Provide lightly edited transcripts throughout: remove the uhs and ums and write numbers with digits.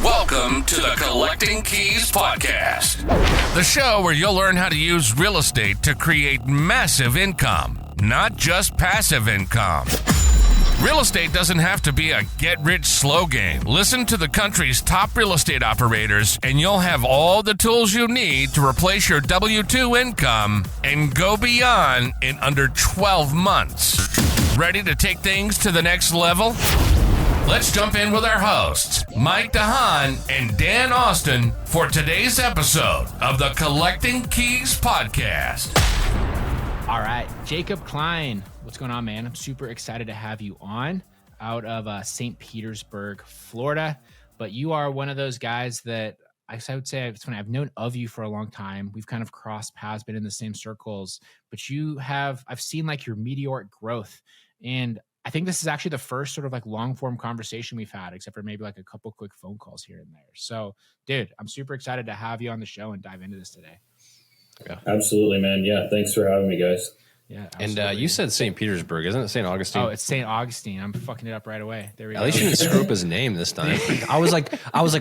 Welcome to the Collecting Keys Podcast, the show where you'll learn how to use real estate to create massive income, not just passive income. Real estate doesn't have to be a get-rich-slow game. Listen to the country's top real estate operators, and you'll have all the tools you need to replace your W-2 income and go beyond in under 12 months. Ready to take things to the next level? Let's jump in with our hosts, Mike DeHaan and Dan Austin, for today's episode of the Collecting Keys Podcast. All right, Jacob Kline, what's going on, man? I'm super excited to have you on out of St. Petersburg, Florida. But you are one of those guys that I would say it's funny. I've known of you for a long time. We've kind of crossed paths, been in the same circles, but I've seen like your meteoric growth. And I think this is actually the first sort of like long form conversation we've had, except for maybe like a couple quick phone calls here and there. So, dude, I'm super excited to have you on the show and dive into this today. Yeah. Absolutely, man. Yeah. Thanks for having me, guys. Yeah. Absolutely. And you said St. Petersburg, isn't it St. Augustine? Oh, it's St. Augustine. I'm fucking it up right away. There we go. At least you didn't screw up his name this time. I was like,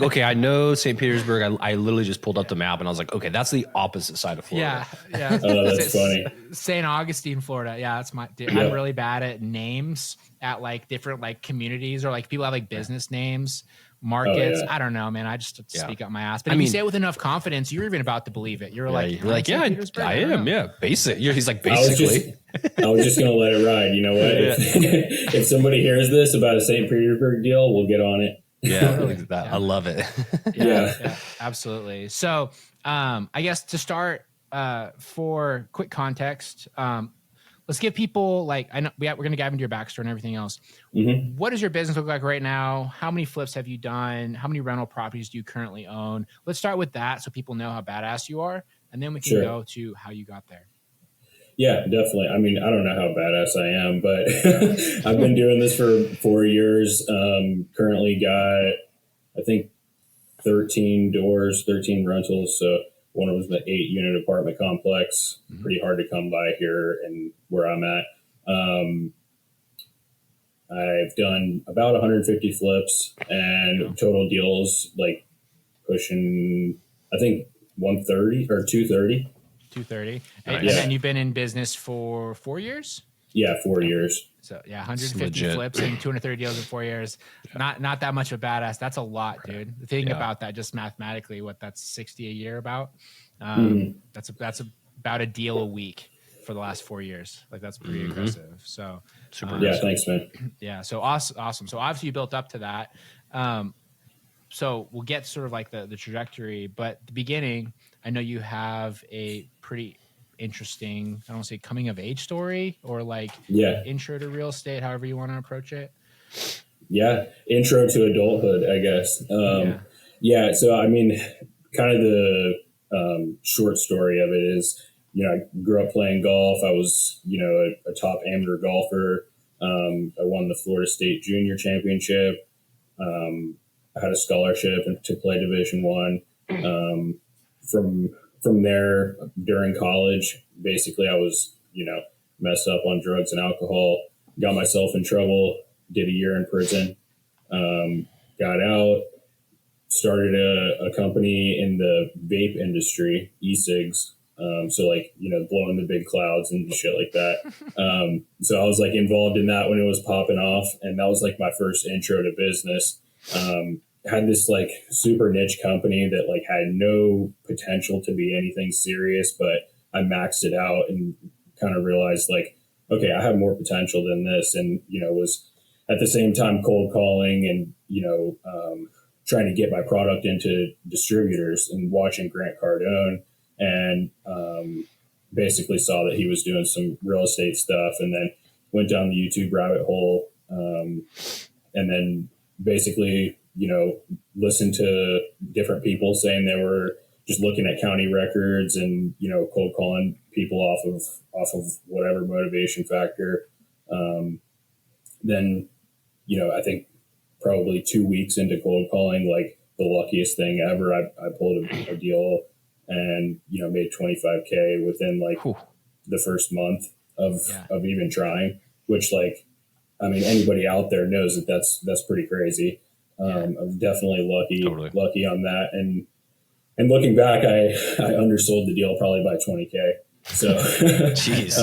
okay, I know St. Petersburg. I literally just pulled up the map and I was like, okay, that's the opposite side of Florida. Yeah. Oh, that's funny. St. Augustine, Florida. Yeah, that's Yep. I'm really bad at names at like different like communities or like people have like business names. Markets. Oh, yeah. I don't know, man. I just speak out my ass. But if you say it with enough confidence, you're even about to believe it. You're like, I am. Yeah. Basic. He's like, basically. I was just going to let it ride. You know what? If somebody hears this about a St. Petersburg deal, we'll get on it. Yeah. I love it. Yeah, absolutely. So I guess to start for quick context, let's give people like, I know we're going to dive into your backstory and everything else. Mm-hmm. What does your business look like right now? How many flips have you done? How many rental properties do you currently own? Let's start with that so people know how badass you are. And then we can go to how you got there. Yeah, definitely. I mean, I don't know how badass I am, but I've been doing this for 4 years. Currently got, I think, 13 rentals. So one of them was the 8-unit apartment complex. Mm-hmm. Pretty hard to come by here and where I'm at. I've done about 150 flips and total deals like pushing, I think 130 or 230. 230. And then you've been in business for 4 years? Yeah, 4 years. So 150 flips and 230 deals in 4 years. Yeah. Not that much of a badass. That's a lot, dude. The thing about that, just mathematically, that's 60 a year about. That's about a deal a week for the last 4 years. Like that's pretty aggressive. So super. Yeah, thanks, man. Yeah, so awesome. So obviously you built up to that. So we'll get sort of like the trajectory, but the beginning, I know you have a pretty interesting, I don't want to say coming of age story or like intro to real estate, however you want to approach it. Yeah. Intro to adulthood, I guess. So I mean, kind of the short story of it is, I grew up playing golf. I was, a top amateur golfer. I won the Florida State Junior Championship. I had a scholarship to play Division I. From there, during college, basically I was, messed up on drugs and alcohol, got myself in trouble, did a year in prison, got out, started a company in the vape industry, e-cigs. So like, blowing the big clouds and shit like that. So I was like involved in that when it was popping off. And that was like my first intro to business. Had this like super niche company that like had no potential to be anything serious, but I maxed it out and kind of realized like, okay, I have more potential than this. And, was at the same time cold calling and, trying to get my product into distributors and watching Grant Cardone and basically saw that he was doing some real estate stuff and then went down the YouTube rabbit hole. And then basically, listened to different people saying they were just looking at county records and, cold calling people off of whatever motivation factor. Then, I think probably 2 weeks into cold calling, like the luckiest thing ever, I pulled a deal and, made 25K within like the first month of even trying, which like, I mean, anybody out there knows that that's pretty crazy. I'm definitely lucky on that. And looking back, I undersold the deal probably by 20K. So, jeez.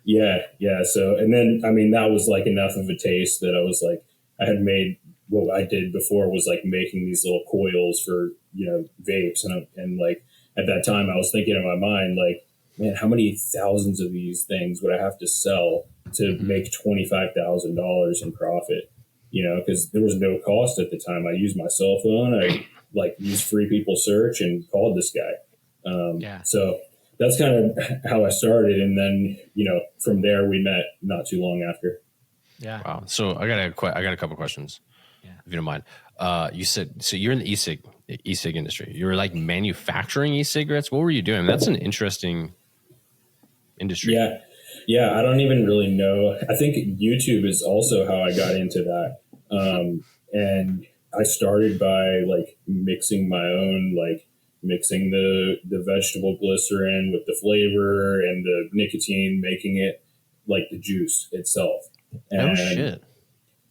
Yeah. So, and then, I mean, that was like enough of a taste that I was like, I had made what I did before was like making these little coils for, vapes. And like at that time I was thinking in my mind, like, man, how many thousands of these things would I have to sell to make $25,000 in profit? Because there was no cost at the time. I used my cell phone. I like used free people search and called this guy. So that's kind of how I started. And then, from there we met not too long after. Yeah. Wow. So I got a couple questions, if you don't mind. You said, so you're in the e-cig industry. You were like manufacturing e-cigarettes. What were you doing? That's an interesting industry. Yeah. I don't even really know. I think YouTube is also how I got into that. And I started by like mixing my own, like mixing the vegetable glycerin with the flavor and the nicotine, making it like the juice itself. And, oh shit.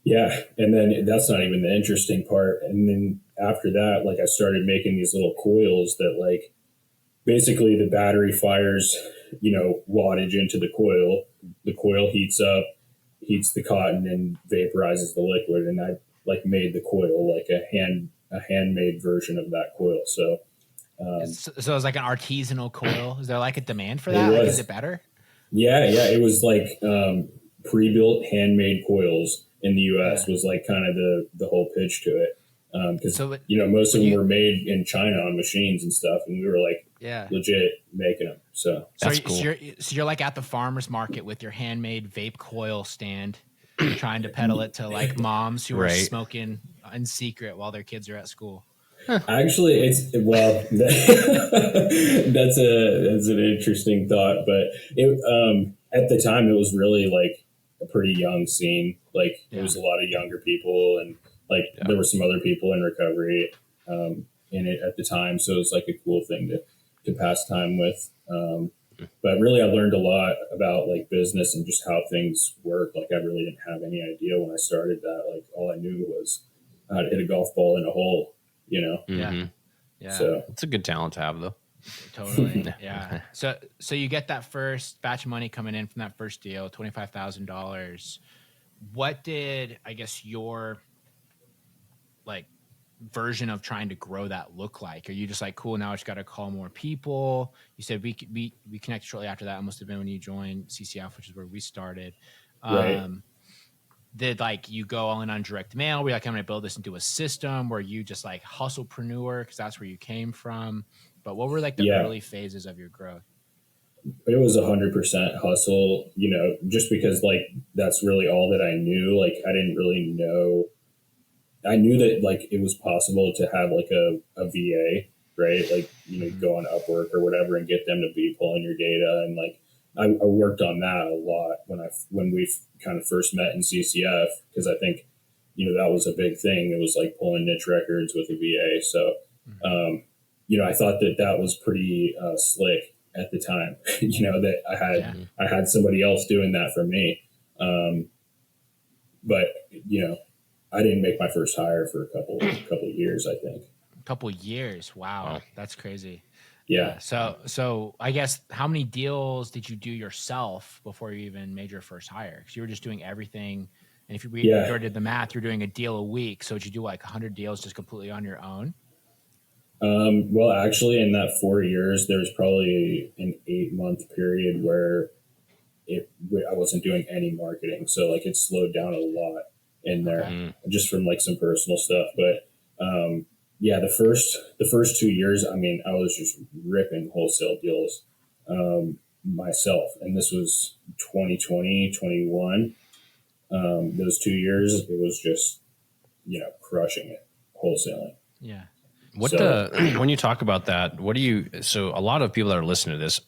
Yeah. And then that's not even the interesting part. And then after that, like I started making these little coils that like basically the battery fires, wattage into the coil heats up, heats the cotton and vaporizes the liquid. And I like made the coil like a handmade version of that coil. So it's like an artisanal coil. Is there like a demand for that? Like, is it better? Yeah. It was like pre-built handmade coils in the US was like kind of the whole pitch to it. Because most of them were made in China on machines and stuff, and we were like legit making them. So that's cool. So you're like at the farmer's market with your handmade vape coil stand, trying to peddle it to like moms who are smoking in secret while their kids are at school. Actually, that's an interesting thought, but at the time it was really like a pretty young scene. Like there was a lot of younger people, and like there were some other people in recovery in it at the time, so it was like a cool thing to pass time with. But really, I learned a lot about like business and just how things work. Like I really didn't have any idea when I started that. Like all I knew was how to hit a golf ball in a hole. Yeah. So it's a good talent to have, though. Totally. Yeah. So you get that first batch of money coming in from that first deal, $25,000. What did, I guess, your like version of trying to grow that look like? Are you just like, cool, now I just got to call more people? You said we connected shortly after that. It must have been when you joined CCF, which is where we started. Right. Did like you go all in on direct mail? Were you like, I'm going to build this into a system? Were you just like hustlepreneur because that's where you came from? But what were like the early phases of your growth? It was 100% hustle, just because like that's really all that I knew. Like I didn't really know. I knew that like it was possible to have like a VA, right? Like, go on Upwork or whatever and get them to be pulling your data. And like, I worked on that a lot when we kind of first met in CCF, because I think, that was a big thing. It was like pulling niche records with a VA. So, I thought that was pretty slick at the time, that I had somebody else doing that for me. But, I didn't make my first hire for a couple of years, I think. A couple of years. Wow. That's crazy. Yeah. So I guess how many deals did you do yourself before you even made your first hire? Because you were just doing everything. And if you did the math, you're doing a deal a week. So did you do like 100 deals just completely on your own? Well, actually, in that 4 years, there was probably an 8-month period where I wasn't doing any marketing. So like it slowed down a lot in there just from like some personal stuff. But the first 2 years, I mean, I was just ripping wholesale deals myself. And this was 2020, 21. Those 2 years, it was just, crushing it, wholesaling. Yeah. When you talk about that, so a lot of people that are listening to this,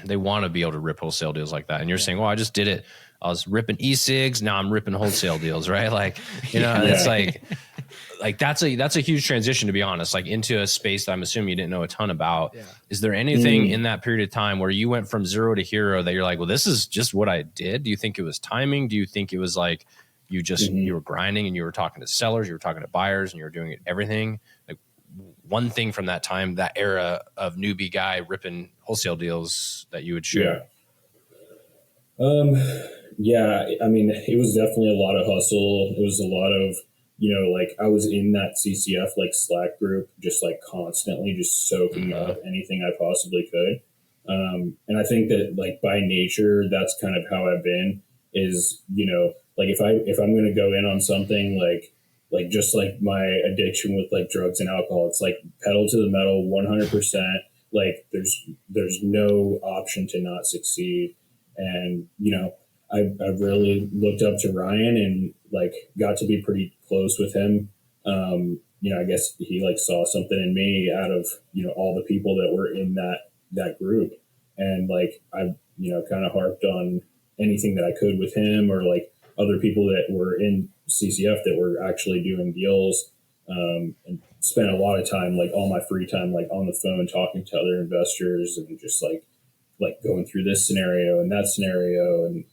they want to be able to rip wholesale deals like that. And you're saying, well, I just did it. I was ripping e-cigs. Now I'm ripping wholesale deals, right? Like, it's like, like that's a huge transition, to be honest, like into a space that I'm assuming you didn't know a ton about. Yeah. Is there anything in that period of time where you went from zero to hero that you're like, well, this is just what I did? Do you think it was timing? Do you think it was like you just you were grinding and you were talking to sellers, you were talking to buyers, and you were doing everything? Like one thing from that time, that era of newbie guy ripping wholesale deals that you would shoot. Yeah, I mean, it was definitely a lot of hustle. It was a lot of, like I was in that CCF like Slack group, just like constantly just soaking up anything I possibly could. And I think that like by nature, that's kind of how I've been is, like if I'm going to go in on something like just like my addiction with like drugs and alcohol, it's like pedal to the metal 100%. Like there's no option to not succeed. And, I really looked up to Ryan and like got to be pretty close with him. I guess he like saw something in me out of, all the people that were in that group. And like, I, kind of harped on anything that I could with him or like other people that were in CCF that were actually doing deals, and spent a lot of time, like all my free time, like on the phone, talking to other investors and just like going through this scenario and that scenario and,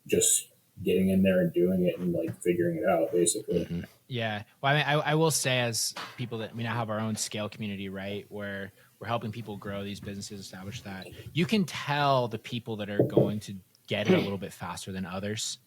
just getting in there and doing it and like figuring it out basically. Yeah. Well, I mean, I will say as people that, I mean, I have our own scale community, right? Where we're helping people grow these businesses, establish that. You can tell the people that are going to get it a little bit faster than others.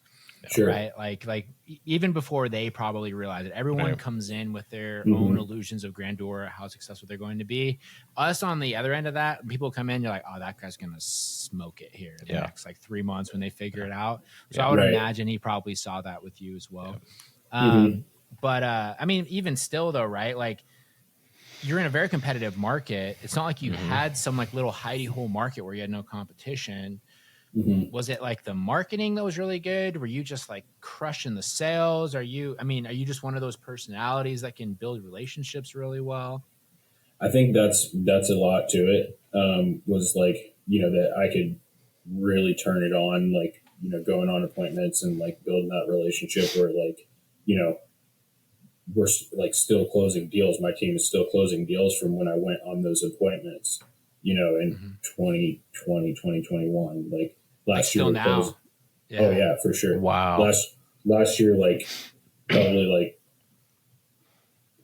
Sure. Right. Like even before they probably realize it, everyone comes in with their own illusions of grandeur, how successful they're going to be. Us on the other end of that, people come in, you're like, oh, that guy's going to smoke it here the next like 3 months when they figure it out. So I would imagine he probably saw that with you as well. But I mean, even still though, right? Like you're in a very competitive market. It's not like you had some like little hidey hole market where you had no competition. Was it like the marketing that was really good? Were you just like crushing the sales? Are you just one of those personalities that can build relationships really well? I think that's a lot to it. Was like, that I could really turn it on, like, going on appointments and like building that relationship where like, we're like still closing deals. My team is still closing deals from when I went on those appointments, in 2020, 2021, like last year. Still now. Yeah. Oh yeah, for sure. Wow. Last year, like probably like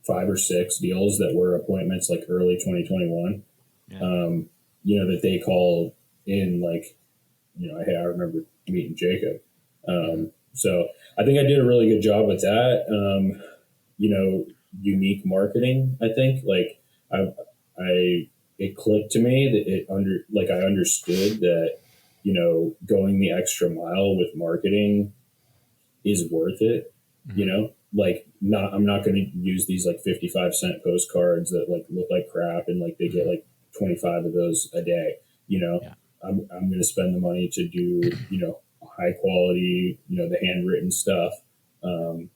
5 or 6 deals that were appointments like early 2021, that they call in like, hey, I remember meeting Jacob. So I think I did a really good job with that. Unique marketing, I think like it clicked to me that I understood that, going the extra mile with marketing is worth it. I'm not going to use these like 55-cent postcards that like look like crap and like they get like 25 of those a day. I'm going to spend the money to do, high quality, the handwritten stuff. And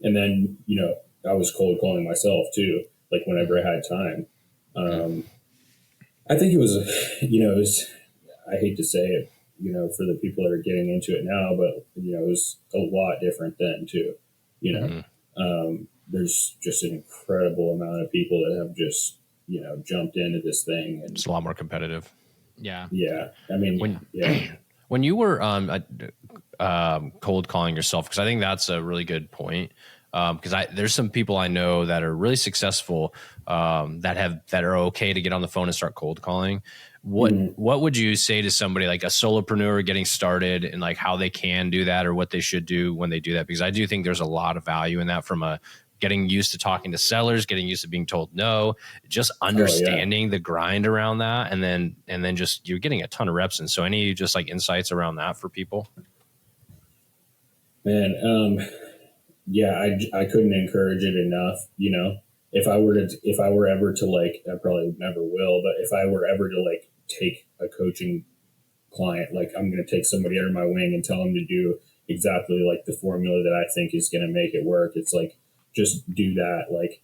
then, I was cold calling myself too, like whenever I had time. I think it was, I hate to say it, for the people that are getting into it now, but, it was a lot different then too, there's just an incredible amount of people that have just, jumped into this thing. And it's a lot more competitive. Yeah. Yeah. I mean, when you were cold calling yourself, because I think that's a really good point. Because there's some people I know that are really successful that are okay to get on the phone and start cold calling. What would you say to somebody like a solopreneur getting started and like how they can do that or what they should do when they do that? Because I do think there's a lot of value in that from getting used to talking to sellers, getting used to being told no, just understanding the grind around that, and then just you're getting a ton of reps. And so any just like insights around that for people? Man, I couldn't encourage it enough. If I were ever to like, I probably never will, but if I were ever to like take a coaching client, like I'm going to take somebody under my wing and tell them to do exactly like the formula that I think is going to make it work. It's like, just do that. Like,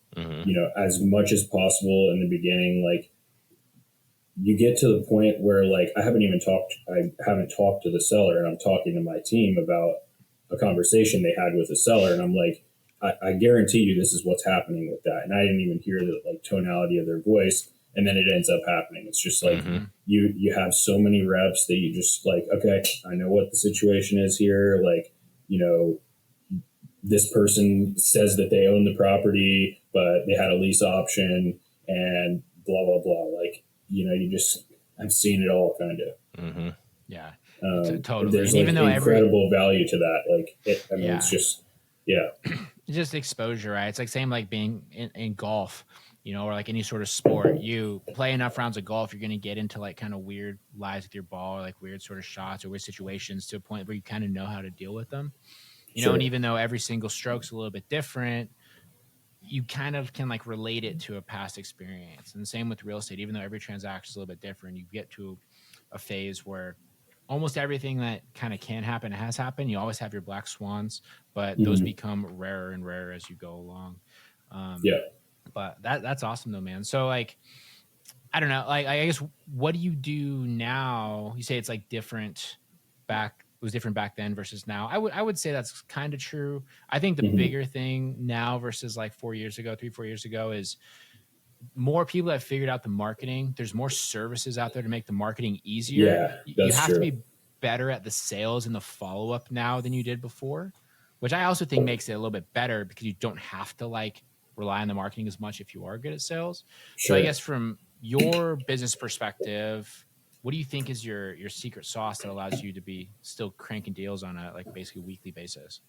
as much as possible in the beginning, like you get to the point where like, I haven't talked to the seller and I'm talking to my team about a conversation they had with the seller. And I'm like, I guarantee you this is what's happening with that. And I didn't even hear the like tonality of their voice. And then it ends up happening. It's just like you have so many reps that you just like, okay, I know what the situation is here. Like, you know, this person says that they own the property, but they had a lease option and blah, blah, blah. Like, you know, I've seen it all kind of. Yeah, totally. There's and like even though incredible value to that. Like, it's just, it's just exposure, right? It's like same like being in golf, you know, or like any sort of sport. You play enough rounds of golf, you're going to get into like kind of weird lies with your ball, or like weird sort of shots or weird situations to a point where you kind of know how to deal with them. You know, and even though every single stroke's a little bit different, you kind of can like relate it to a past experience. And the same with real estate, even though every transaction is a little bit different, you get to a phase where almost everything that kind of can happen has happened. You always have your black swans, but those become rarer and rarer as you go along. But that's awesome though, man. So like, I don't know, like, I guess, what do you do now? You say it's like different it was different back then versus now. I would say that's kind of true. I think the bigger thing now versus like 4 years ago, 3-4 years ago, is more people have figured out the marketing. There's more services out there to make the marketing easier. You have to be better at the sales and the follow-up now than you did before, which I also think makes it a little bit better because you don't have to like rely on the marketing as much if you are good at sales. So I guess from your business perspective, what do you think is your secret sauce that allows you to be still cranking deals on a like basically weekly basis?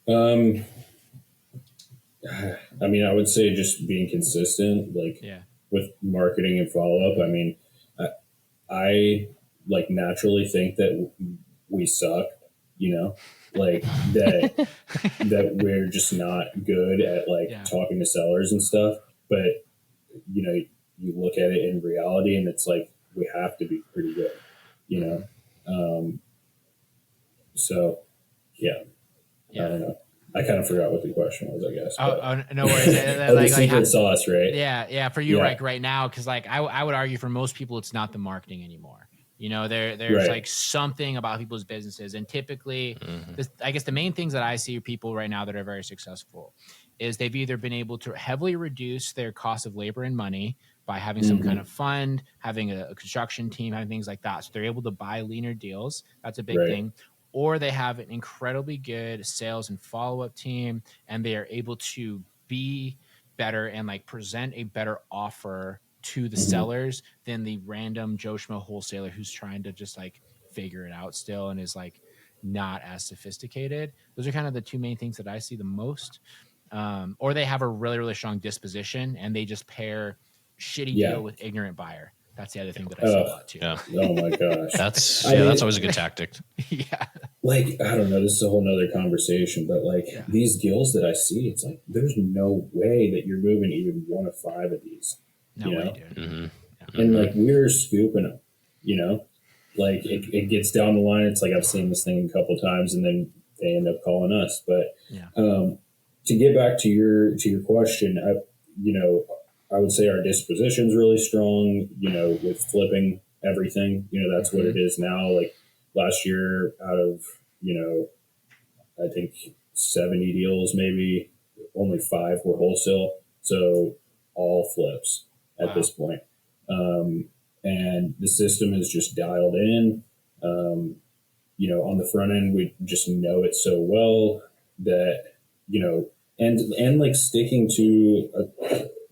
I mean, I would say just being consistent, like with marketing and follow up. I mean, I like naturally think that we suck, you know, like that we're just not good at like talking to sellers and stuff. But, you know, you look at it in reality and it's like, we have to be pretty good, you know? So I don't know. I kind of forgot what the question was, I guess. No worries. The secret sauce, right? Yeah. For you, like right now, because like I would argue for most people, it's not the marketing anymore. You know, there's like something about people's businesses, and typically, I guess the main things that I see people right now that are very successful is they've either been able to heavily reduce their cost of labor and money by having some kind of fund, having a construction team, having things like that. So they're able to buy leaner deals. That's a big thing. Or they have an incredibly good sales and follow-up team, and they are able to be better and like present a better offer to the sellers than the random Joe Schmo wholesaler who's trying to just like figure it out still and is like not as sophisticated. Those are kind of the two main things that I see the most. Or they have a really, really strong disposition and they just pair shitty deal with ignorant buyer. That's the other thing that I see a lot too. Oh my gosh. That's always a good tactic. Like, I don't know, this is a whole nother conversation, but like these deals that I see, it's like, there's no way that you're moving even 1 of 5 of these. No way, dude. And like, we're scooping them, you know, like it gets down the line. It's like, I've seen this thing a couple times and then they end up calling us. But to get back to your question, I would say our disposition's really strong, you know, with flipping everything, you know, that's what it is now. Like last year out of, you know, I think 70 deals, maybe only 5 were wholesale. So all flips at this point. And the system is just dialed in. You know, on the front end, we just know it so well that, you know, and like sticking to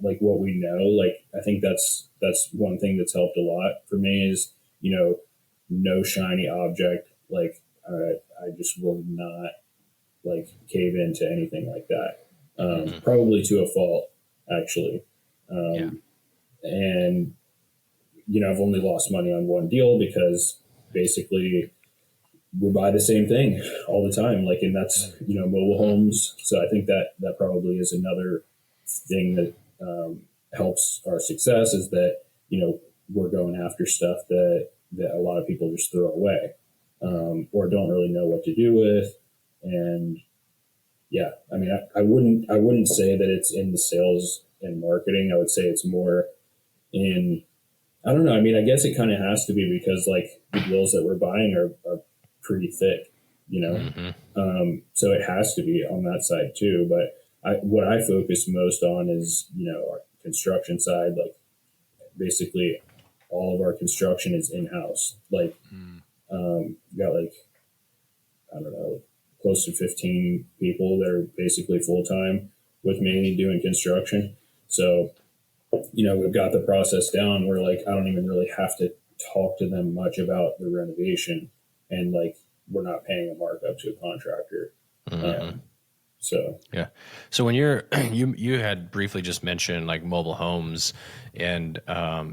like what we know, like I think that's one thing that's helped a lot for me is, you know, no shiny object. Like I just will not like cave into anything like that. Probably to a fault, actually. And you know, I've only lost money on one deal because basically we buy the same thing all the time. Like, and that's, you know, mobile homes. So I think that probably is another thing that helps our success is that, you know, we're going after stuff that a lot of people just throw away or don't really know what to do with. And I mean, I wouldn't say that it's in the sales and marketing. I would say it's more in, I don't know. I mean, I guess it kind of has to be because like the deals that we're buying are pretty thick, So it has to be on that side too. But what I focus most on is, our construction side. Like basically all of our construction is in-house. Like, got like, I don't know, close to 15 people that are basically full-time with me doing construction. So, we've got the process down where like, I don't even really have to talk to them much about the renovation, and like, we're not paying a markup to a contractor. So when you had briefly just mentioned like mobile homes, and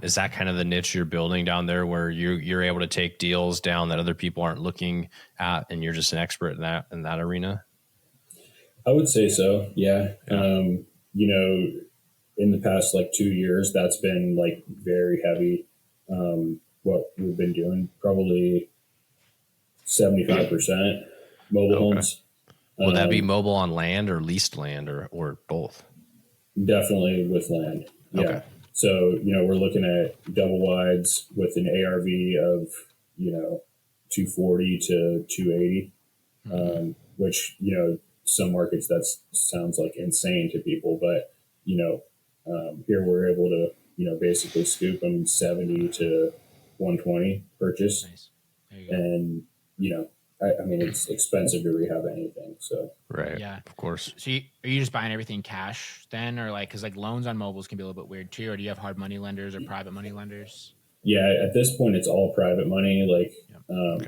is that kind of the niche you're building down there, where you're able to take deals down that other people aren't looking at, and you're just an expert in that arena? I would say so. Yeah. In the past like 2 years, that's been like very heavy. What we've been doing, probably 75% mobile homes. Will that be mobile on land or leased land or both? Definitely with land. Yeah. Okay. So, we're looking at double wides with an ARV of, 240 to 280, which, some markets that sounds like insane to people, but, here we're able to, basically scoop them 70 to 120 purchase. Nice. And, I mean, it's expensive to rehab anything. So, right. Yeah, of course. So are you just buying everything cash then, or like, cause like loans on mobiles can be a little bit weird too, or do you have hard money lenders or private money lenders? Yeah, at this point, it's all private money. Like,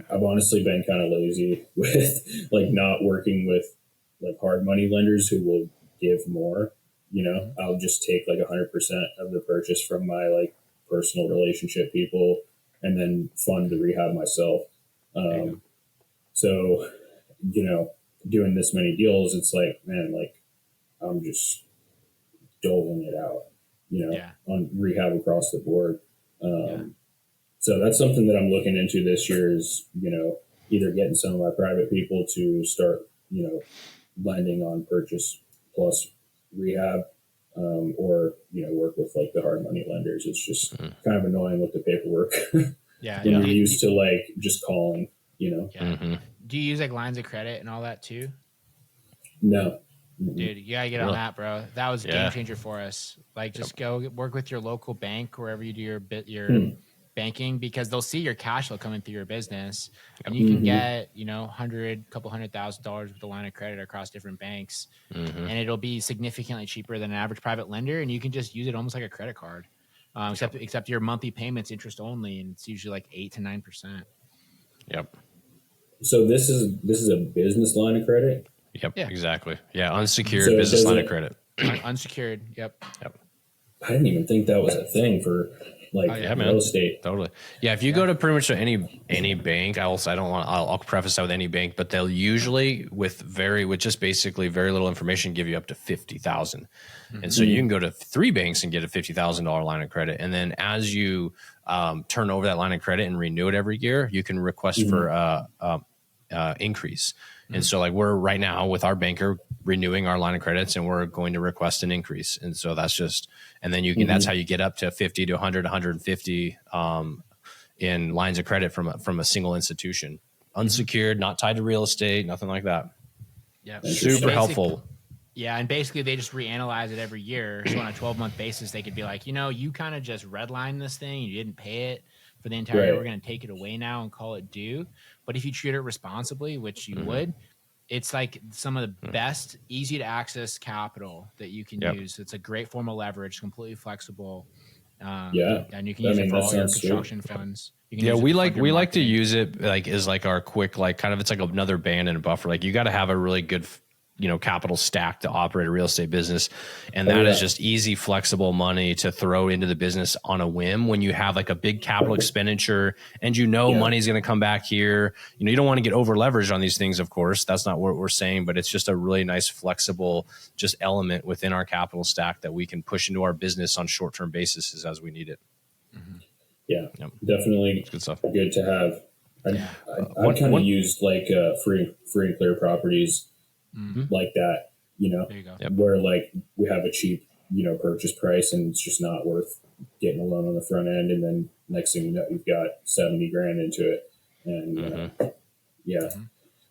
I've honestly been kind of lazy with like not working with like hard money lenders who will give more. I'll just take like 100% of the purchase from my like personal relationship people, and then fund the rehab myself. So, doing this many deals, it's like, man, like I'm just doling it out, on rehab across the board. So that's something that I'm looking into this year is, either getting some of my private people to start, lending on purchase plus rehab, or, work with like the hard money lenders. It's just kind of annoying with the paperwork. when you're used to like just calling, Do you use like lines of credit and all that too? No. Dude, you gotta get on that, bro. That was a game changer for us. Like, just go work with your local bank wherever you do your banking, because they'll see your cash flow coming through your business, and you can get couple $100,000 with a line of credit across different banks, and it'll be significantly cheaper than an average private lender, and you can just use it almost like a credit card, except your monthly payments interest only, and it's usually like 8 to 9%. Yep. So this is a business line of credit? Yep, exactly. Yeah, unsecured business line of credit. Unsecured, yep. I didn't even think that was a thing for like real estate. Totally. Yeah, if you go to pretty much any bank, I'll preface that with any bank, but they'll usually with just basically very little information give you up to $50,000. And so you can go to 3 banks and get a $50,000 line of credit. And then as you turn over that line of credit and renew it every year, you can request for increase. And so like we're right now with our banker renewing our line of credits, and we're going to request an increase. And so that's just, and then you can, that's how you get up to 50 to 100, 150 in lines of credit from a single institution, unsecured, not tied to real estate, nothing like that. Yeah. Super helpful. Yeah. And basically they just reanalyze it every year. So on a 12-month basis, they could be like, you kind of just redlined this thing. You didn't pay it for the entire year. We're going to take it away now and call it due. But if you treat it responsibly, which you would, it's like some of the best, easy to access capital that you can use. It's a great form of leverage, completely flexible. And you can use it for all your construction funds. We like to use it like as like our quick, like kind of, it's like another band and a buffer. Like you got to have a really good capital stack to operate a real estate business. And that is just easy, flexible money to throw into the business on a whim when you have like a big capital expenditure and money's going to come back here. You don't want to get over leveraged on these things, of course. That's not what we're saying, but it's just a really nice, flexible just element within our capital stack that we can push into our business on short-term basis as we need it. Yeah, definitely. It's good stuff. Good to have. I kind of used like free and clear properties like that, There you go. where like we have a cheap, purchase price, and it's just not worth getting a loan on the front end. And then next thing you know, you've got 70 grand into it. And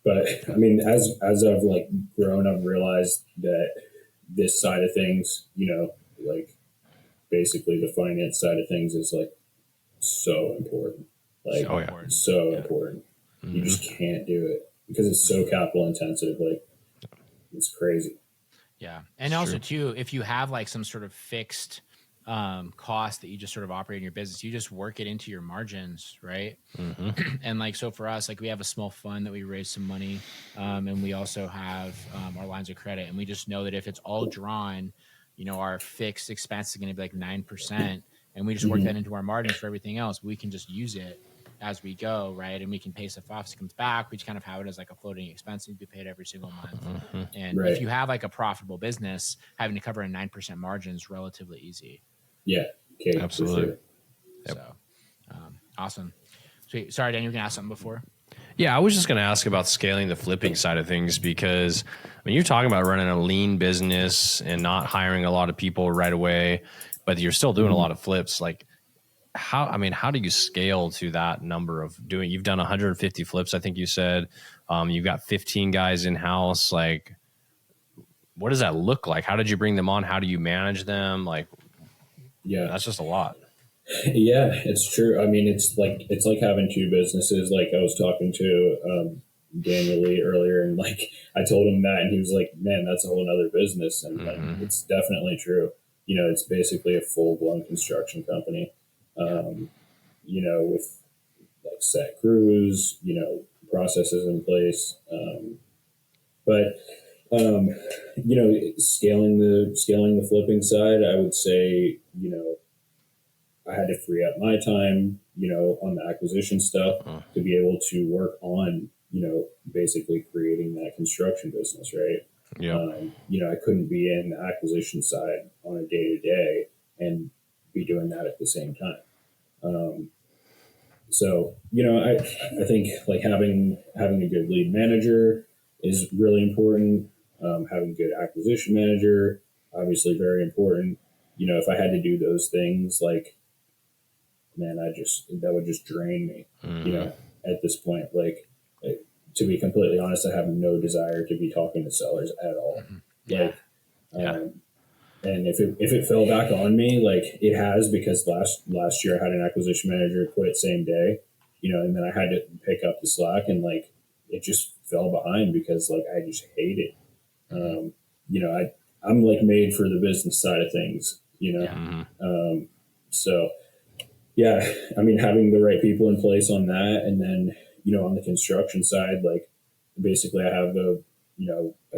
But I mean, as I've like grown, I've realized that this side of things, like basically the finance side of things is like so important. Like so important. Mm-hmm. You just can't do it because it's so capital intensive. Like it's crazy. Yeah. And also too, if you have like some sort of fixed cost that you just sort of operate in your business, you just work it into your margins, right? Mm-hmm. And like, so for us, like we have a small fund that we raise some money, and we also have our lines of credit, and we just know that if it's all drawn, our fixed expense is going to be like 9%, and we just work that into our margins for everything else. We can just use it as we go, right? And we can pay stuff off as it comes back. We just kind of have it as like a floating expense to be paid every single month. Mm-hmm. And if you have like a profitable business, having to cover a 9% margin is relatively easy. Yeah. Okay. Absolutely. Sure. Yep. So, awesome. Sweet. Sorry, Dan, you were going to ask something before? Yeah, I was just going to ask about scaling the flipping side of things, because when you're talking about running a lean business and not hiring a lot of people right away, but you're still doing a lot of flips, like how do you scale to that number of doing? You've done 150 flips, I think you said. You've got 15 guys in house. Like, what does that look like? How did you bring them on? How do you manage them? Like, yeah, that's just a lot. Yeah, it's true. I mean, it's like having two businesses. Like I was talking to Daniel Lee earlier, and like I told him that, and he was like, "Man, that's a whole other business." And like, it's definitely true. It's basically a full blown construction company. With like set crews, processes in place. But scaling the flipping side, I would say, I had to free up my time, on the acquisition stuff to be able to work on, basically creating that construction business, right? Yeah. I couldn't be in the acquisition side on a day to day and be doing that at the same time. So, I think like having a good lead manager is really important. Having a good acquisition manager, obviously very important. If I had to do those things, like, man, that would just drain me, at this point. Like, to be completely honest, I have no desire to be talking to sellers at all. Like, and if it fell back on me, like it has, because last year I had an acquisition manager quit same day, and then I had to pick up the slack, and like it just fell behind because like I just hate it. I'm like made for the business side of things, so yeah, I mean, having the right people in place on that, and then on the construction side, like basically I have a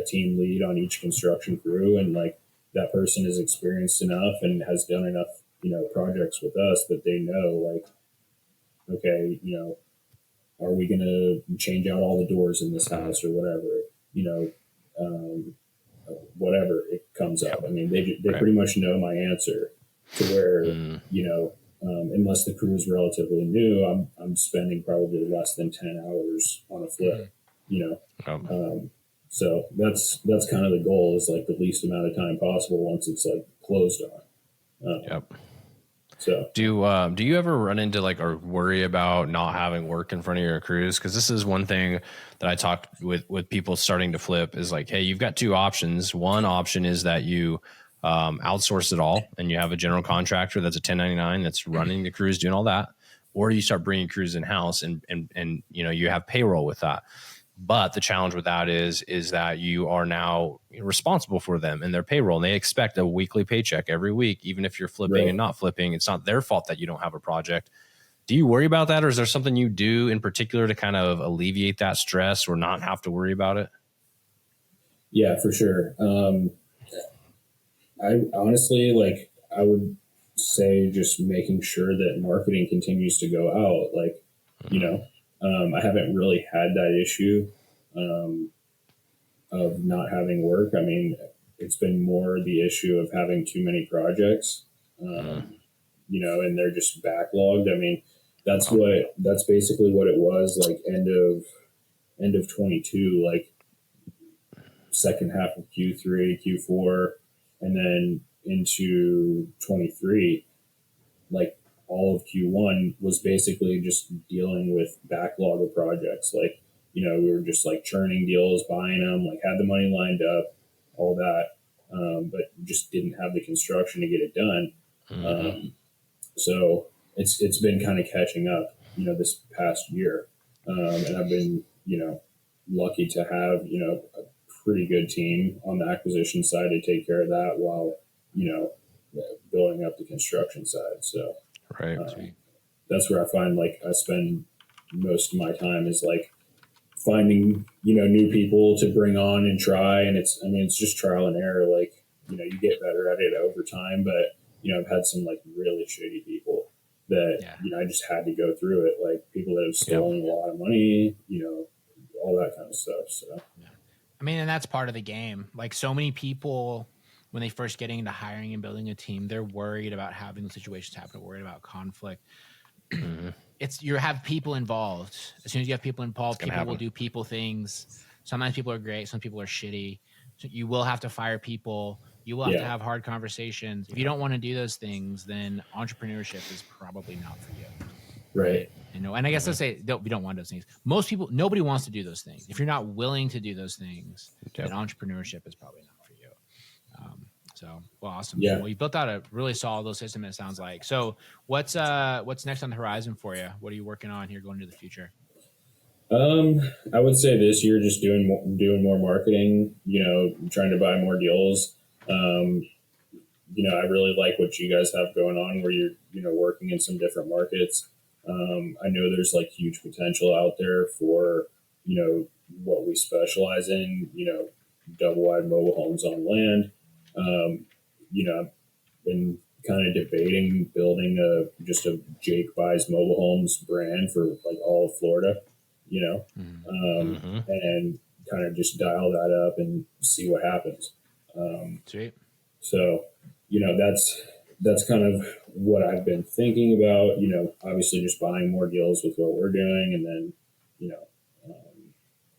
team lead on each construction crew, and like that person is experienced enough and has done enough, projects with us that they know, like, okay, are we going to change out all the doors in this house or whatever, whatever it comes up. I mean, they pretty much know my answer to where, unless the crew is relatively new, I'm spending probably less than 10 hours on a flip, so that's kind of the goal, is like the least amount of time possible once it's like closed on. So do you ever run into like, or worry about not having work in front of your crews? Because this is one thing that I talk with people starting to flip is like, hey, you've got two options. One option is that you outsource it all and you have a general contractor that's a 1099 that's running the crews, doing all that, or you start bringing crews in house and you have payroll with that. But the challenge with that is that you are now responsible for them and their payroll, and they expect a weekly paycheck every week, even if you're flipping and not flipping. It's not their fault that you don't have a project. Do you worry about that, or is there something you do in particular to kind of alleviate that stress or not have to worry about it? Yeah, for sure. I honestly, like, I would say just making sure that marketing continues to go out. Like, I haven't really had that issue of not having work. I mean, it's been more the issue of having too many projects, and they're just backlogged. I mean, that's basically what it was, like end of 22, like second half of Q3, Q4, and then into 23, like all of Q1 was basically just dealing with backlog of projects. Like, we were just like churning deals, buying them, like had the money lined up, all that, but just didn't have the construction to get it done. So it's been kind of catching up, this past year. And I've been, lucky to have, a pretty good team on the acquisition side to take care of that while, building up the construction side. So right. That's where I find like I spend most of my time is like finding, new people to bring on and try. And it's just trial and error. Like, you get better at it over time, but, I've had some like really shitty people that, I just had to go through it. Like people that have stolen a lot of money, all that kind of stuff. So, I mean, and that's part of the game. Like so many people, when they first getting into hiring and building a team, they're worried about having situations happen, worried about conflict. You have people involved. As soon as you have people involved, people will do people things. Sometimes people are great. Some people are shitty. So you will have to fire people. You will have to have hard conversations. If you don't want to do those things, then entrepreneurship is probably not for you. Right. And I guess let's say we don't want those things. Most people, nobody wants to do those things. If you're not willing to do those things, then entrepreneurship is probably not for you. Awesome. Yeah. Well, you built out a really solid little system, it sounds like. So what's next on the horizon for you? What are you working on here going into the future? I would say this year, just doing more marketing, trying to buy more deals. I really like what you guys have going on where you're, working in some different markets. I know there's like huge potential out there for, what we specialize in, double wide mobile homes on land. I've been kind of debating building just a Jake Buys Mobile Homes brand for like all of Florida, and kind of just dial that up and see what happens. Sweet. So, that's kind of what I've been thinking about, obviously just buying more deals with what we're doing and then,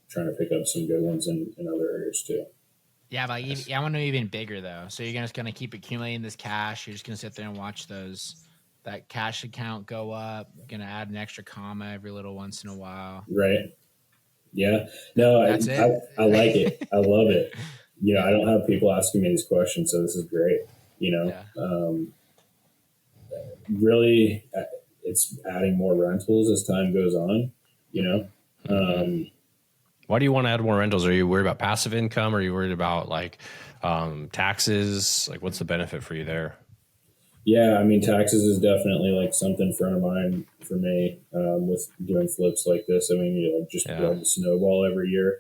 trying to pick up some good ones in other areas too. Yeah, but I want to go even bigger though. So you're just going to keep accumulating this cash. You're just going to sit there and watch that cash account go up. You're going to add an extra comma every little once in a while. Right. Yeah. No, I like it. I love it. I don't have people asking me these questions, so this is great. Really, it's adding more rentals as time goes on. Why do you want to add more rentals? Are you worried about passive income? Are you worried about like taxes? Like, what's the benefit for you there? Yeah, I mean, taxes is definitely like something front of mind for me with doing flips like this. I mean, you like just build the snowball every year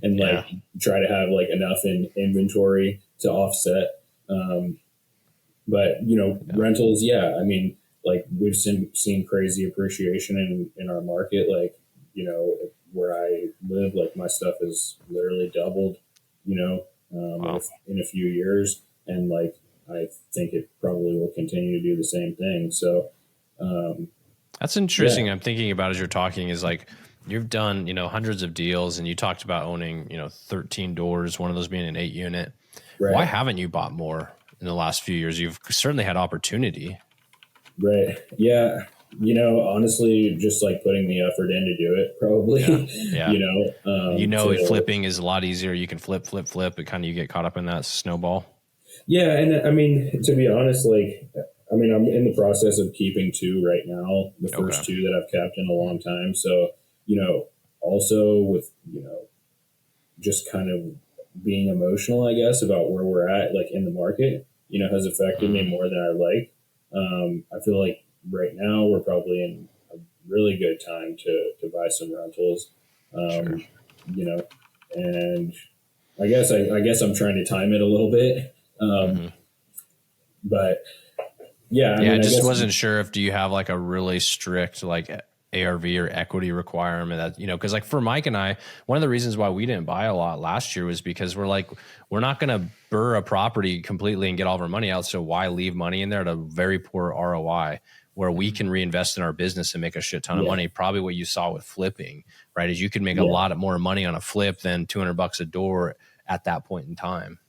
and like try to have like enough in inventory to offset. But rentals, I mean, like we've seen crazy appreciation in our market. Like, where I live, like my stuff has literally doubled, in a few years. And like, I think it probably will continue to do the same thing. So, that's interesting. I'm thinking about as you're talking is like, you've done, hundreds of deals and you talked about owning, 13 doors, one of those being an 8 unit. Right. Why haven't you bought more in the last few years? You've certainly had opportunity. Right. Yeah. Honestly, just like putting the effort in to do it probably, flipping is a lot easier. You can flip, and kind of you get caught up in that snowball. Yeah. And I mean, to be honest, like, I'm in the process of keeping 2 right now, the first 2 that I've kept in a long time. So, also with, just kind of being emotional, I guess, about where we're at, like in the market, has affected me more than I like. I feel like right now we're probably in a really good time to buy some rentals, and I guess I'm trying to time it a little bit. But I just wasn't sure if do you have like a really strict like ARV or equity requirement that, because like for Mike and I, one of the reasons why we didn't buy a lot last year was because we're not going to burr a property completely and get all of our money out. So why leave money in there at a very poor ROI where we can reinvest in our business and make a shit ton of money? Probably what you saw with flipping, right? Is you can make a lot more money on a flip than $200 a door at that point in time.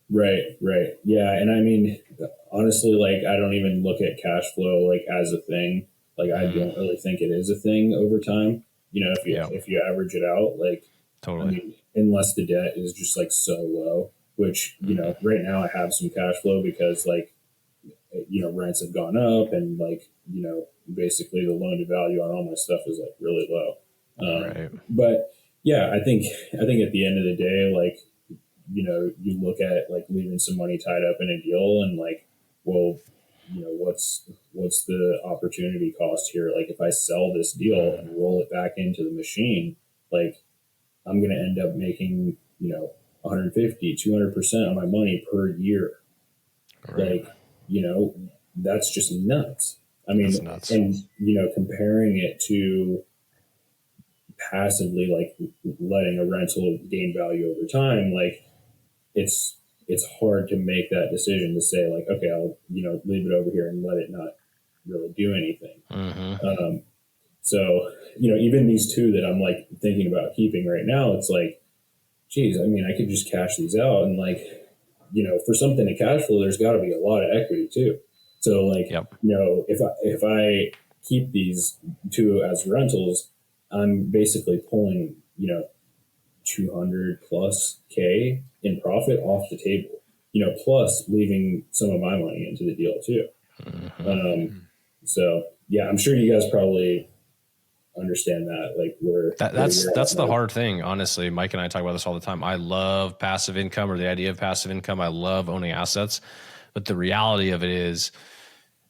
Right. Yeah. And I mean, honestly, like I don't even look at cash flow like as a thing. Like I don't really think it is a thing over time. if you average it out, like, Totally. I mean, unless the debt is just like so low, which, right now I have some cash flow because like, rents have gone up and like, basically the loan to value on all my stuff is like really low. Right. But yeah, I think at the end of the day, like, you look at like leaving some money tied up in a deal and like, well, what's the opportunity cost here? Like if I sell this deal and roll it back into the machine, like I'm going to end up making, 150, 200% of my money per year. Right. Like, that's just nuts. I mean, That's nuts. and, comparing it to passively, like letting a rental gain value over time, like it's hard to make that decision to say like, okay, I'll, leave it over here and let it not really do anything. So, even these two that I'm like thinking about keeping right now, it's like, geez, I mean, I could just cash these out and like, for something to cash flow, there's got to be a lot of equity too. So like, if I keep these two as rentals, I'm basically pulling, 200 plus K in profit off the table, plus leaving some of my money into the deal too. So yeah, I'm sure you guys probably understand that, like that's the hard thing. Honestly, Mike and I talk about this all the time. I love passive income, or the idea of passive income. I love owning assets, but the reality of it is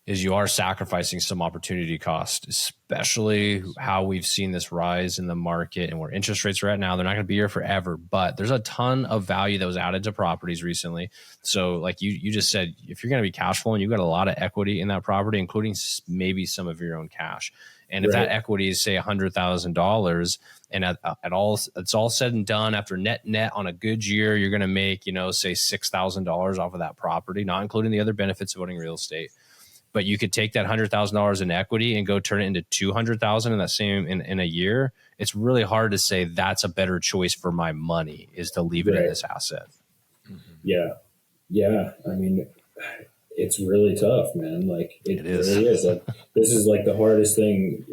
you are sacrificing some opportunity cost, especially how we've seen this rise in the market and where interest rates are at now. They're not going to be here forever, but there's a ton of value that was added to properties recently. So like you just said, if you're going to be cash flowing, you've got a lot of equity in that property, including maybe some of your own cash. And if that equity is say $100,000 and at all, it's all said and done after net on a good year, you're going to make, say $6,000 off of that property, not including the other benefits of owning real estate. But you could take that $100,000 in equity and go turn it into $200,000 in that same in a year. It's really hard to say that's a better choice for my money is to leave it in this asset. Yeah. I mean, it's really tough, man. Like it really is. Like this is like the hardest thing,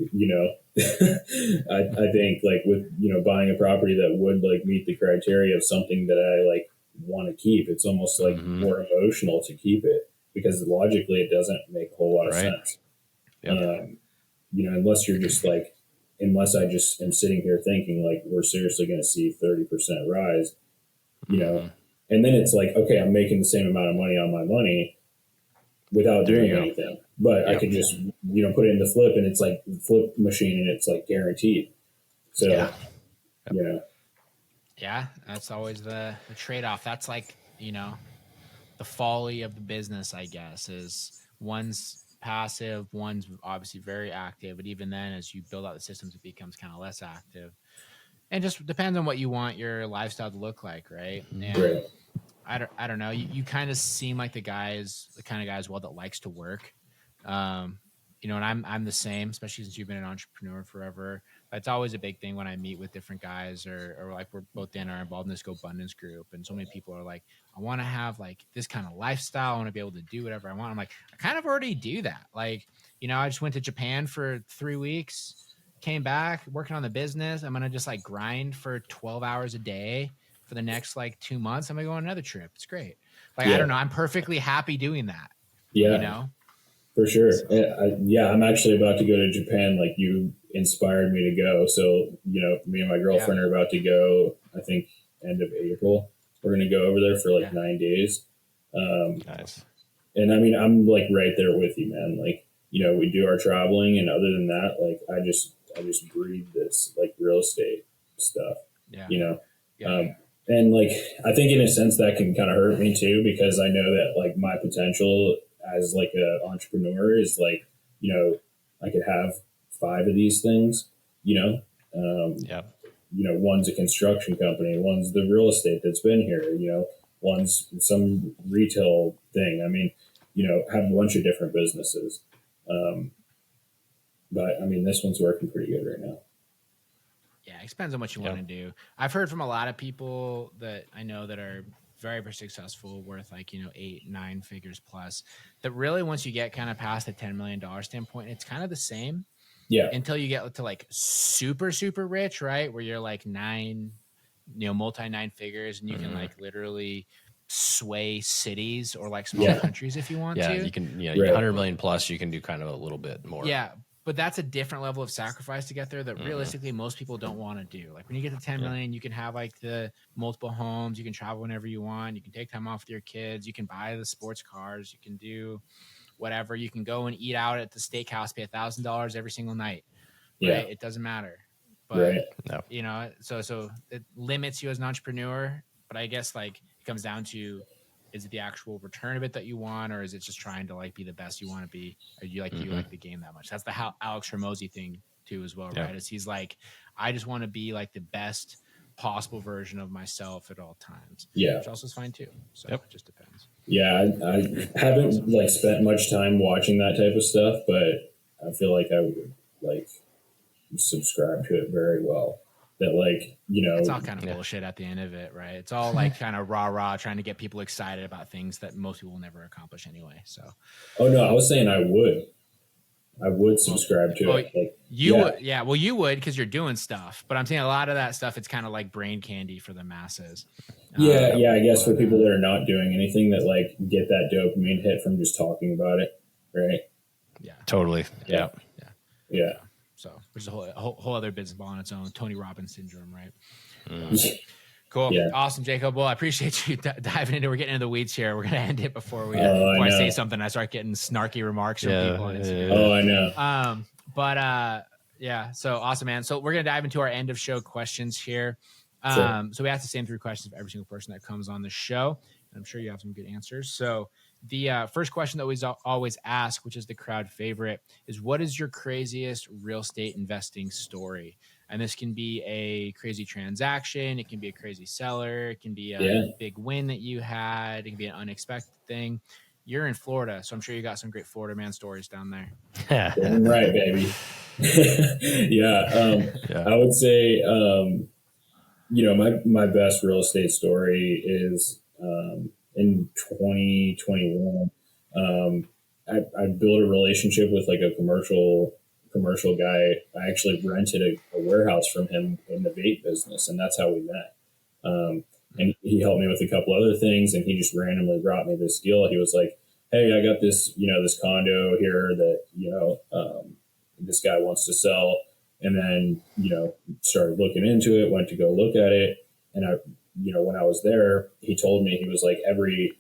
I think like with, buying a property that would like meet the criteria of something that I like want to keep. It's almost like more emotional to keep it because logically it doesn't make a whole lot of sense. Unless you're just like, unless I just am sitting here thinking like we're seriously going to see 30% rise, and then it's like, okay, I'm making the same amount of money on my money without doing anything, but I could just, put it in the flip and it's like flip machine and it's like guaranteed. So, yeah, that's always the trade-off. That's like, the folly of the business, I guess, is one's passive, one's obviously very active, but even then, as you build out the systems, it becomes kind of less active. And just depends on what you want your lifestyle to look like, right? And I don't know. You kind of seem like the kind of guy as well that likes to work. And I'm the same, especially since you've been an entrepreneur forever. But it's always a big thing when I meet with different guys or like we're both involved in this Go Abundance group. And so many people are like, I want to have like this kind of lifestyle. I want to be able to do whatever I want. I'm like, I kind of already do that. Like, I just went to Japan for 3 weeks, came back working on the business. I'm going to just like grind for 12 hours a day for the next like 2 months. I'm going to go on another trip. It's great. Like, I don't know. I'm perfectly happy doing that. For sure. I'm actually about to go to Japan. Like you inspired me to go. So, me and my girlfriend are about to go, I think end of April. We're going to go over there for like 9 days. Nice. And I mean, I'm like right there with you, man. Like, we do our traveling and other than that, like I just breathe this like real estate stuff, and like, I think in a sense that can kind of hurt me too, because I know that like my potential as like an entrepreneur is like, I could have 5 of these things, one's a construction company, one's the real estate that's been here, one's some retail thing. I mean, have a bunch of different businesses. But I mean, this one's working pretty good right now. Yeah, it depends on what you want to do. I've heard from a lot of people that I know that are very, very successful, worth like, 8, 9 figures plus, that really once you get kind of past the $10 million standpoint, it's kind of the same. Yeah. Until you get to like super, super rich, right? Where you're like multi 9 figures, and you can like literally sway cities or like small countries if you want to. You can, 100 million plus, you can do kind of a little bit more. Yeah. But that's a different level of sacrifice to get there that realistically most people don't want to do. Like when you get to 10 million, you can have like the multiple homes, you can travel whenever you want, you can take time off with your kids, you can buy the sports cars, you can do whatever, you can go and eat out at the steakhouse, pay $1,000 every single night. Right? It doesn't matter. But so it limits you as an entrepreneur. But I guess like it comes down to, is it the actual return of it that you want, or is it just trying to like be the best you want to be? Or you like the game that much? That's the Alex Hormozi thing too, as well, right? Is he's like, I just want to be like the best possible version of myself at all times. Yeah, which also is fine too. So it just depends. Yeah, I haven't like spent much time watching that type of stuff, but I feel like I would like subscribe to it very well. That like, it's all kind of bullshit at the end of it, right? It's all like kind of rah trying to get people excited about things that most people will never accomplish anyway. So oh no, I was saying I would subscribe to it. Like, you would, well, you would because you're doing stuff, but I'm saying a lot of that stuff, it's kind of like brain candy for the masses. I guess for people that are not doing anything, that like get that dopamine hit from just talking about it, right? Yeah, totally. Yeah. So, which is a whole other business ball on its own. Tony Robbins syndrome, right? Cool. Yeah. Awesome, Jacob. Well, I appreciate you diving into. We're getting into the weeds here. We're going to end it before I say something. I start getting snarky remarks from people. Oh, I know. So awesome, man. So we're going to dive into our end of show questions here. So we ask the same 3 questions of every single person that comes on the show. And I'm sure you have some good answers. So the first question that we always ask, which is the crowd favorite, is what is your craziest real estate investing story? And this can be a crazy transaction. It can be a crazy seller. It can be a big win that you had. It can be an unexpected thing. You're in Florida, so I'm sure you got some great Florida man stories down there. Right, baby. I would say, my best real estate story is in 2021. I built a relationship with like a commercial guy. I actually rented a warehouse from him in the vape business, and that's how we met. And he helped me with a couple other things, and he just randomly brought me this deal. He was like, hey, I got this, this condo here that, this guy wants to sell. And then, started looking into it, went to go look at it. And when I was there, he told me, he was like, every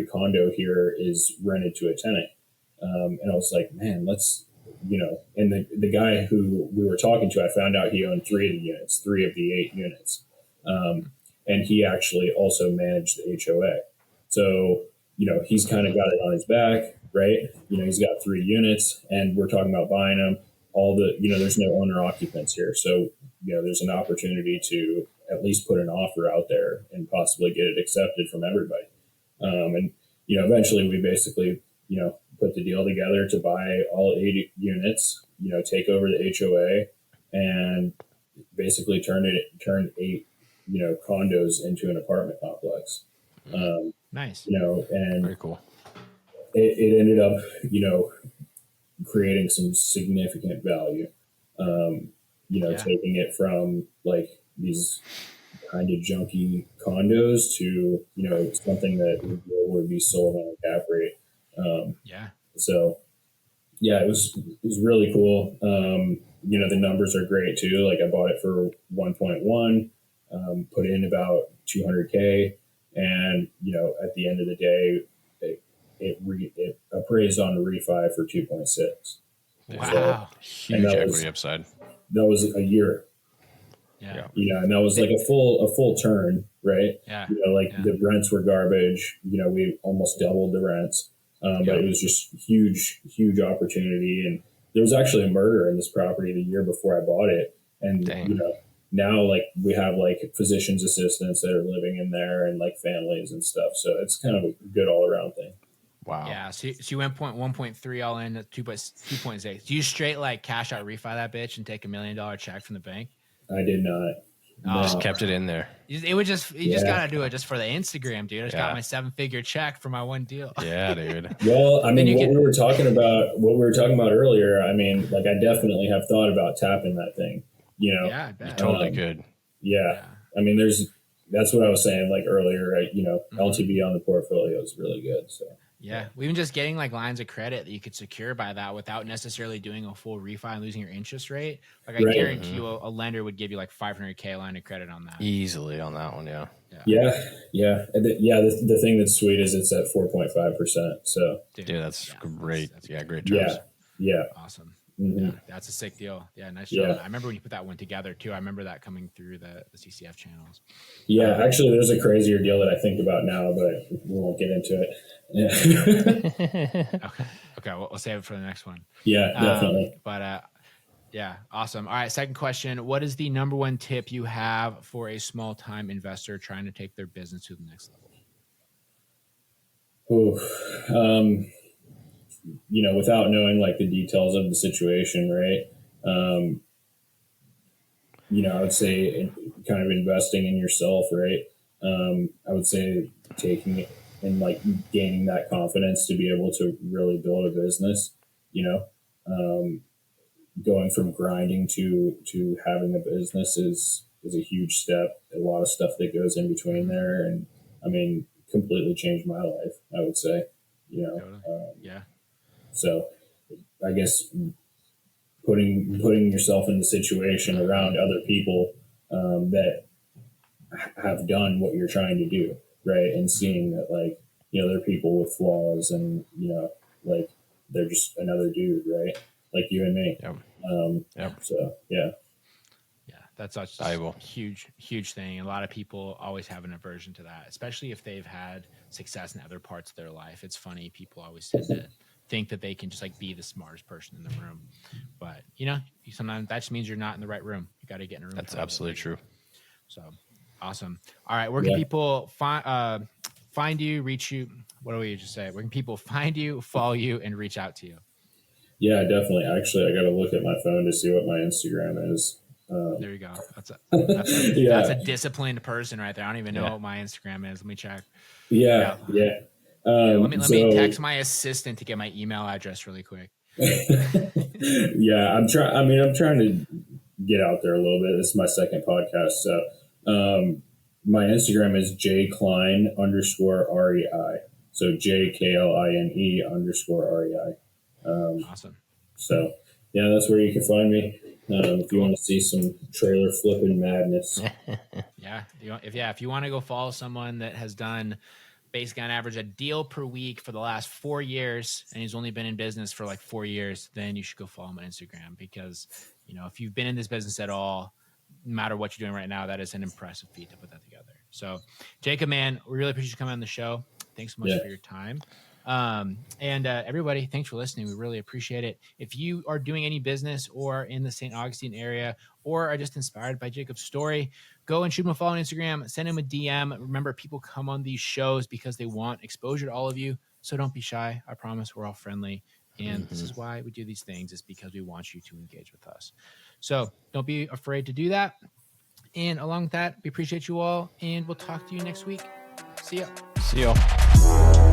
condo here is rented to a tenant. And I was like, man, let's, and the guy who we were talking to, I found out he owned 3 of the 8 units. And he actually also managed the HOA. So, he's kind of got it on his back, right? He's got 3 units, and we're talking about buying them. There's no owner occupants here. So, there's an opportunity to at least put an offer out there and possibly get it accepted from everybody. And eventually we basically, put the deal together to buy all 8 units, take over the HOA, and basically turn 8, condos into an apartment complex. Nice. And very cool. It ended up, creating some significant value. Taking it from like these kind of junky condos to, something that would be sold on a cap rate. So it was really cool. The numbers are great too. Like I bought it for 1.1, put in about 200K, and, at the end of the day, it appraised on the refi for 2.6. Wow. Huge equity upside. That was a year. Yeah. And that was like a full turn, right? Yeah. The rents were garbage. We almost doubled the rents. But it was just huge opportunity. And there was actually a murder in this property the year before I bought it. And, now like we have like physician's assistants that are living in there and like families and stuff. So it's kind of a good all around thing. Wow. Yeah. So you went 1.3 all in at 2.6. Do you straight like cash out refi that bitch and take $1 million check from the bank? I did not. Just kept it in there. It would just, you just got to do it just for the Instagram, dude. I just got my 7-figure check for my one deal. Yeah, dude. Well, I mean, what we were talking about earlier, I mean, like, I definitely have thought about tapping that thing, you know? Yeah, I bet. You totally could. Yeah. I mean, that's what I was saying, like, earlier, right? You know, LTV on the portfolio is really good. So, yeah. Even just getting like lines of credit that you could secure by that without necessarily doing a full refi and losing your interest rate. Like, I guarantee you a lender would give you like $500K line of credit on that. Easily on that one. Yeah. Yeah. The thing that's sweet is it's at 4.5%. So, dude, that's great. Great terms. Yeah. Awesome. Mm-hmm. Yeah, that's a sick deal. Yeah, nice job. I remember when you put that one together too. I remember that coming through the CCF channels. Yeah, actually, there's a crazier deal that I think about now, but we won't get into it. Yeah. Okay. We'll save it for the next one. Yeah, definitely. Yeah, awesome. All right, second question: what is the number one tip you have for a small time investor trying to take their business to the next level? You know, without knowing like the details of the situation, right? You know, I would say kind of investing in yourself, right? I would say taking it and like gaining that confidence to be able to really build a business, you know, going from grinding to having a business is a huge step. A lot of stuff that goes in between there. And I mean, completely changed my life, I would say, you know? Yeah. So I guess putting yourself in the situation around other people that have done what you're trying to do, right? And seeing that, like, you know, they're people with flaws and, you know, like they're just another dude, right? Like you and me. So, yeah. Yeah, that's such a huge thing. A lot of people always have an aversion to that, especially if they've had success in other parts of their life. It's funny. People always tend to think that they can just like be the smartest person in the room, but you know, sometimes that just means you're not in the right room. You got to get in a room. That's absolutely true. So awesome. All right, where can people find you, reach you? What do we just say? Where can people find you, follow you, and reach out to you? Yeah, definitely. Actually, I got to look at my phone to see what my Instagram is. There you go. That's a disciplined person right there. I don't even know what my Instagram is. Let me check. Yeah. Let me text my assistant to get my email address really quick. Yeah, I'm trying to get out there a little bit. This is my second podcast, so my Instagram is jkline _REI. So JKLINE _REI. Awesome. So yeah, that's where you can find me. If you want to see some trailer flipping madness. If you want to go follow someone that has done basically on average a deal per week for the last 4 years, and he's only been in business for like 4 years, then you should go follow him on Instagram, because, you know, if you've been in this business at all, no matter what you're doing right now, that is an impressive feat to put that together. So Jacob, man, we really appreciate you coming on the show. Thanks so much for your time. Everybody, thanks for listening. We really appreciate it. If you are doing any business or in the St. Augustine area, or are just inspired by Jacob's story, go and shoot him a follow on Instagram, send him a DM. Remember, people come on these shows because they want exposure to all of you. So don't be shy. I promise we're all friendly. And this is why we do these things, is because we want you to engage with us. So don't be afraid to do that. And along with that, we appreciate you all, and we'll talk to you next week. See ya. See y'all.